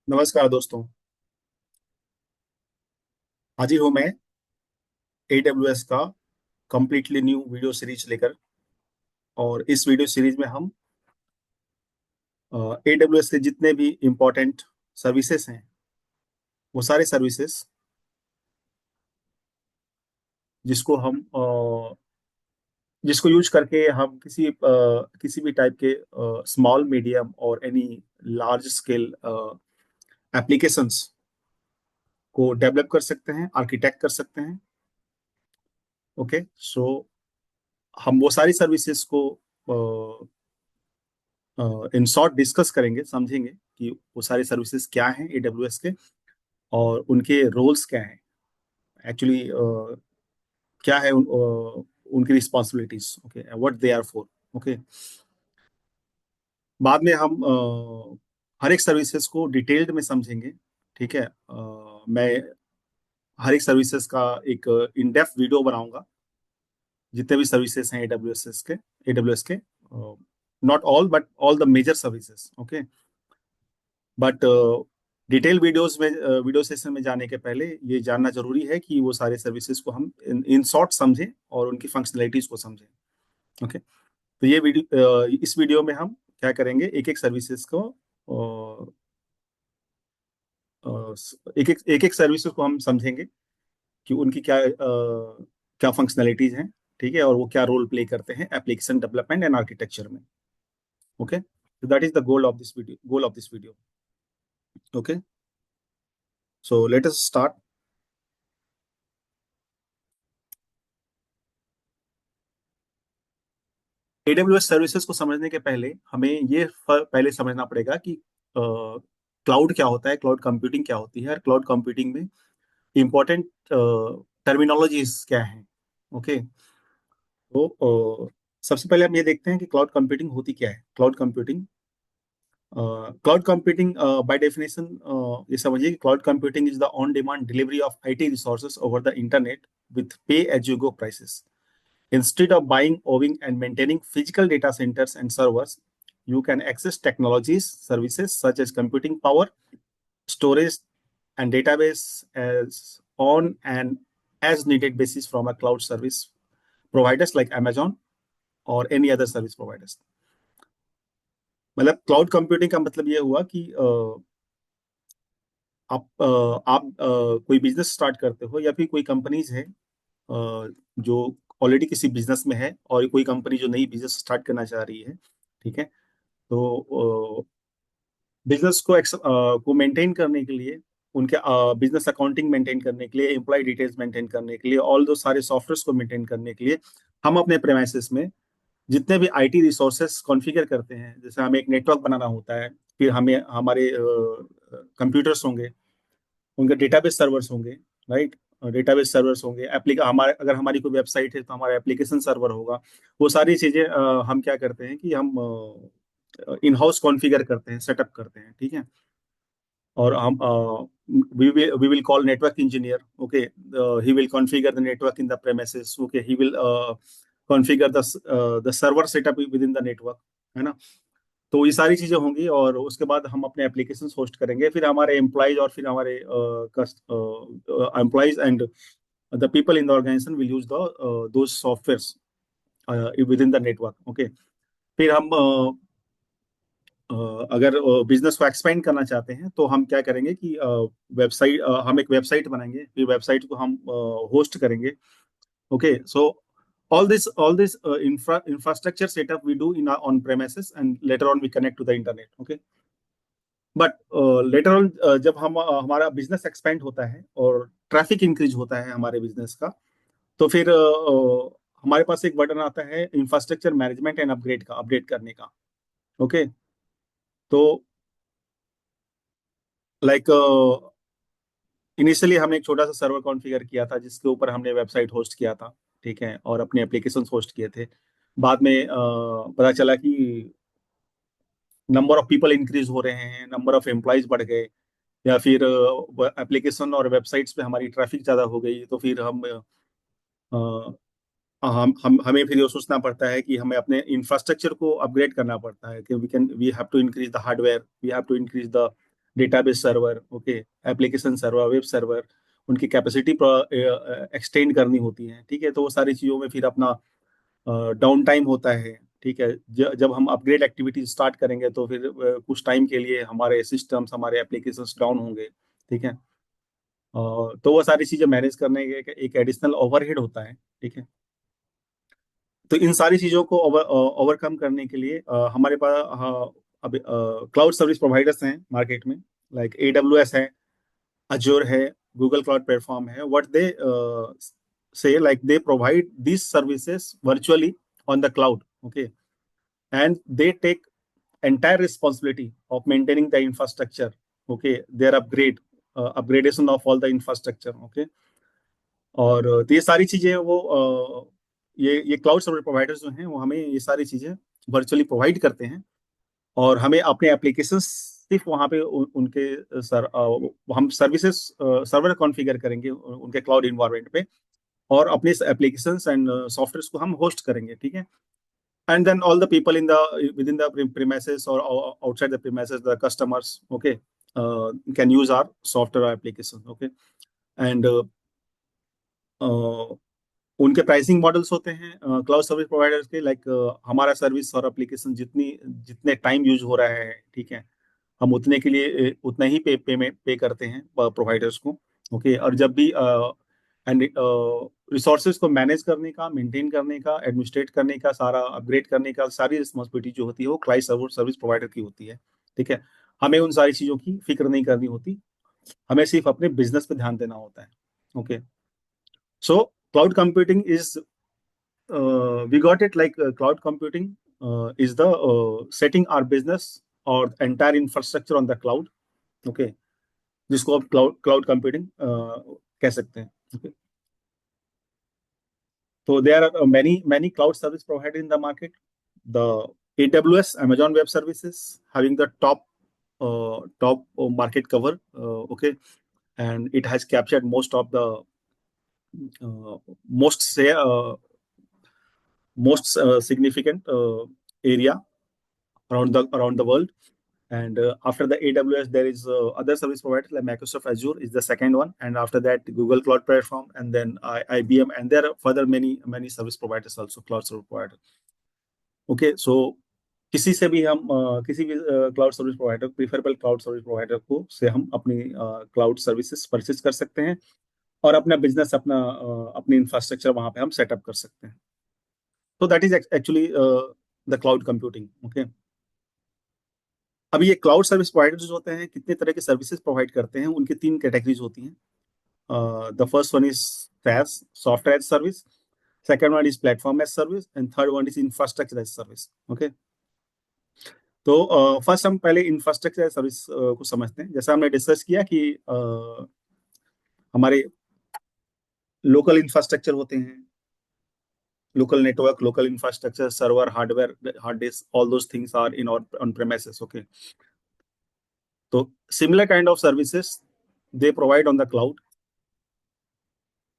नमस्कार दोस्तों। हाजिर हूँ मैं AWS का कंप्लीटली न्यू वीडियो सीरीज लेकर। और इस वीडियो सीरीज में हम AWS के जितने भी इम्पोर्टेंट सर्विसेज हैं वो सारे सर्विसेज जिसको हम जिसको यूज करके हम किसी भी टाइप के स्मॉल मीडियम और एनी लार्ज स्केल एप्लीकेशंस को डेवलप कर सकते हैं, आर्किटेक्ट कर सकते हैं। ओके, सो हम वो सारी सर्विसेज को इन शॉर्ट डिस्कस करेंगे, समझेंगे कि वो सारी सर्विसेज क्या हैं AWS के और उनके रोल्स क्या हैं एक्चुअली, क्या है उनकी responsibilities, okay, what they are for. Okay, बाद में हम हर एक सर्विसेज को डिटेल्ड में समझेंगे। ठीक है, मैं हर एक सर्विसेज का एक इन डेप्थ वीडियो बनाऊंगा, जितने भी सर्विसेज हैं AWS के, not all but all the major services. Okay, but detail video session में जाने के पहले ये जानना जरूरी है कि वो सारे सर्विसेज को हम इन शॉर्ट समझें और उनकी फंक्शनलिटीज को समझें। ओके, तो इस वीडियो में हम क्या करेंगे, एक एक सर्विसेज को एक एक सर्विसेज को हम समझेंगे कि उनकी क्या फंक्शनलिटीज हैं। ठीक है, और वो क्या रोल प्ले करते हैं एप्लीकेशन डेवलपमेंट एंड आर्किटेक्चर में। Okay, so that is the goal of this video. Okay, so let us start. AWS services को समझने के पहले हमें पहले समझना पड़ेगा कि क्लाउड क्या होता है, क्लाउड कंप्यूटिंग क्या होती है, और क्लाउड कंप्यूटिंग में इंपॉर्टेंट टर्मिनोलॉजीज क्या है। ओके, तो सबसे पहले हम ये देखते हैं कि क्लाउड कंप्यूटिंग होती क्या है। क्लाउड कंप्यूटिंग बाय डेफिनेशन, ये समझिए कि cloud computing is the on demand delivery of IT resources over the internet with pay as you go prices. Instead of buying, owning, and maintaining physical data centers and servers, you can access technologies, services such as computing power, storage, and database as on an as needed basis from a cloud service providers like Amazon or any other service providers. मतलब cloud computing का मतलब ये हुआ कि आप कोई business start करते हो या फिर कोई कंपनीज है जो ऑलरेडी किसी बिजनेस में है, और कोई कंपनी जो नई बिजनेस स्टार्ट करना चाह रही है। ठीक है, तो बिजनेस को मेंटेन करने के लिए, उनके बिजनेस अकाउंटिंग मेंटेन करने के लिए, एम्प्लॉय डिटेल्स मेंटेन करने के लिए, ऑल दो सारे सॉफ्टवेयर को मेंटेन करने के लिए हम अपने प्रेमाइसेस में जितने भी IT रिसोर्सेस कॉन्फ़िगर करते हैं, जैसे हमें एक नेटवर्क बनाना होता है, फिर हमें हमारे कंप्यूटर्स होंगे, उनके डेटाबेस सर्वर्स होंगे, राइट। डेटाबेस सर्वर्स होंगे, हमारे अगर हमारी कोई वेबसाइट है तो हमारा एप्लीकेशन सर्वर होगा। वो सारी चीजें हम क्या करते हैं कि हम इन हाउस कॉन्फ़िगर करते हैं, सेटअप करते हैं। ठीक है, और हम we will call network engineer. Okay, he will configure the network in the premises. Okay, he will configure the server setup within the network, है ना। तो ये सारी चीजें होंगी, और उसके बाद हम अपने एप्लीकेशन होस्ट करेंगे, फिर हमारे एम्प्लॉयज और फिर हमारे employees and the people in the organisation will use the those software within the network. Okay, फिर हम अगर बिजनेस को एक्सपेंड करना चाहते हैं तो हम क्या करेंगे कि हम एक वेबसाइट बनाएंगे, फिर वेबसाइट को हम होस्ट करेंगे। Okay, so all this infrastructure setup we do in our on premises, and later on we connect to the internet. Okay, but later on जब हमारा बिजनेस एक्सपेंड होता है और ट्रैफिक इंक्रीज होता है हमारे बिजनेस का, तो फिर हमारे पास एक बटन आता है इंफ्रास्ट्रक्चर मैनेजमेंट एंड अपडेट करने का। ओके, तो लाइक इनिशियली हमने एक छोटा सा सर्वर कॉन्फ़िगर किया था जिसके ऊपर हमने वेबसाइट होस्ट किया था। ठीक है, और अपने एप्लीकेशन होस्ट किए थे। बाद में पता चला कि नंबर ऑफ पीपल इंक्रीज हो रहे हैं, नंबर ऑफ एम्प्लॉयज बढ़ गए, या फिर एप्लीकेशन और वेबसाइट्स पे हमारी ट्रैफिक ज़्यादा हो गई, तो फिर हमें फिर ये सोचना पड़ता है कि हमें अपने इंफ्रास्ट्रक्चर को अपग्रेड करना पड़ता है कि we have to increase the hardware, we have to increase the database server, okay, application server, web server, उनकी कैपेसिटी एक्सटेंड करनी होती है, ठीक है। तो वो सारी चीज़ों में फिर अपना डाउन टाइम होता है, ठीक है। जब हम अपग्रेड एक्टिविटी स्टार्ट करेंगे तो फिर कुछ टाइम के लिए हमारे सिस्टम्स, हमारे एप्लीकेशंस डाउन होंगे, ठीक है। तो वो सारी चीज़ें मैनेज करने के एक एडिशनल ओवरहेड होता है, ठीक है। तो इन सारी चीज़ों को ओवरकम करने के लिए हमारे पास अब क्लाउड सर्विस प्रोवाइडर्स हैं मार्केट में, लाइक AWS है, अजूर है, गूगल क्लाउड प्लेटफॉर्म है। What they say, like they provide these services virtually on the cloud, okay, and they take entire responsibility of maintaining the infrastructure, okay, their upgradation of all the infrastructure, okay। और तो ये सारी चीजें वो ये cloud service providers जो हैं वो हमें ये सारी चीजें वर्चुअली प्रोवाइड करते हैं, और हमें अपने एप्लीकेशन सिर्फ वहाँ पे उनके हम सर्विसेज सर्वर कॉन्फ़िगर करेंगे उनके क्लाउड इन्वायरमेंट पे, और अपने एप्लीकेशंस एंड सॉफ्टवेयर को हम होस्ट करेंगे, ठीक है। And then all the people in the within the premises और outside the premises, the customers, okay, can use our software application, okay. And उनके प्राइसिंग मॉडल्स होते हैं क्लाउड सर्विस प्रोवाइडर्स के, लाइक हमारा service और application जितने time use हो रहा है, ठीक है, हम उतने के लिए उतना ही पेमेंट पे करते हैं प्रोवाइडर्स को, ओके। और जब भी एंड रिसोर्सेज को मैनेज करने का, मेंटेन करने का, एडमिनिस्ट्रेट करने का, सारा अपग्रेड करने का, सारी रिस्पॉन्सिबिलिटी जो होती है वो क्लाउड सर्विस प्रोवाइडर की होती है, ठीक है। हमें उन सारी चीज़ों की फिक्र नहीं करनी होती, हमें सिर्फ अपने बिजनेस पे ध्यान देना होता है, okay. So cloud computing is we got it like cloud computing is the setting our business or entire infrastructure on the cloud, okay, जिसको आप क्लाउड कंप्यूटिंग कह सकते हैं, okay. So there are many cloud service providers in the market. The AWS, Amazon Web Services, having the top market cover, okay, and it has captured most of the most say most significant area around the world. And after the AWS, there is other service providers like Microsoft Azure is the second one, and after that Google Cloud Platform, and then IBM, and there are further many service providers also, cloud service provider. Okay, so किसी से भी हम किसी भी cloud service provider, preferable cloud service provider को से हम अपनी क्लाउड सर्विसेज परचेज कर सकते हैं, और अपना बिजनेस, अपनी इंफ्रास्ट्रक्चर वहां पे हम सेटअप कर सकते हैं। तो that is actually the cloud computing, okay. अभी ये क्लाउड सर्विस प्रोवाइडर जो होते हैं, कितने तरह के सर्विसेज प्रोवाइड करते हैं, उनकी 3 कैटेगरीज होती हैं। The first one is SaaS, software as service, second one is platform as service, and third one is infrastructure as service, okay. तो फर्स्ट हम पहले इंफ्रास्ट्रक्चर एज सर्विस को समझते हैं। जैसा हमने डिस्कस किया कि हमारे लोकल इंफ्रास्ट्रक्चर होते हैं, local network, local infrastructure, server, hardware, hard disk, all those things are in on premises, okay. तो similar kind of services they provide on the cloud,